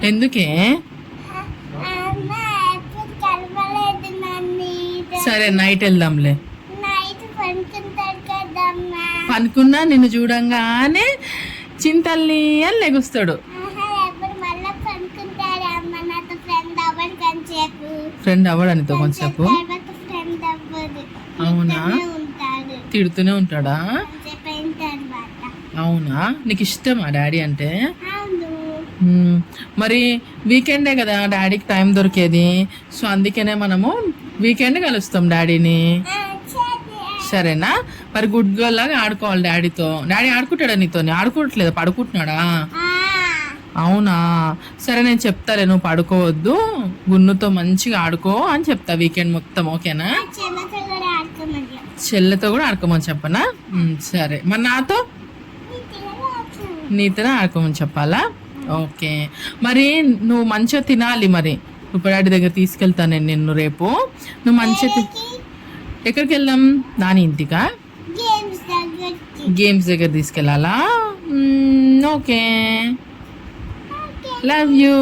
ఎందుకే? సరే నైట్ వెళ్దాంలే. పనుకున్నా నిన్ను చూడంగానే చింతల్ని అని లెగుస్తాడు. ఫ్రెండ్ అవ్వడు నీతో కొంచెంసేపు. అవునా? తిడుతూనే ఉంటాడా? అవునా? నీకు ఇష్టమా డాడీ అంటే? మరి వీకెండే కదా డాడీకి టైం దొరికేది, సో అందుకనే మనము వీకెండ్ కలుస్తాం డాడీని. సరేనా? మరి గుడ్ గర్ల్ లాగా ఆడుకోవాలి డాడీతో. డాడీ ఆడుకుంటాడా నీతో? ఆడుకోవట్లేదా? పడుకుంటున్నాడా? అవునా? సరే నేను చెప్తాలే, నువ్వు పడుకోవద్దు, గున్నుతో మంచిగా ఆడుకో అని చెప్తా వీకెండ్ మొత్తం. ఓకేనా? చెల్లెతో కూడా ఆడుకోమని చెప్పనా? సరే. మరి నాతో నీతోనే ఆడుకోమని చెప్పాలా? ఓకే. మరి నువ్వు మంచిగా తినాలి. మరి ఇప్పుడు డాడీ దగ్గర తీసుకెళ్తాను నేను నిన్ను రేపు. నువ్వు మంచిగా ఎక్కడికి వెళ్దాం? నాని ఇంటికా? గేమ్స్ దగ్గర తీసుకెళ్ళాలా? ఓకే. Love you.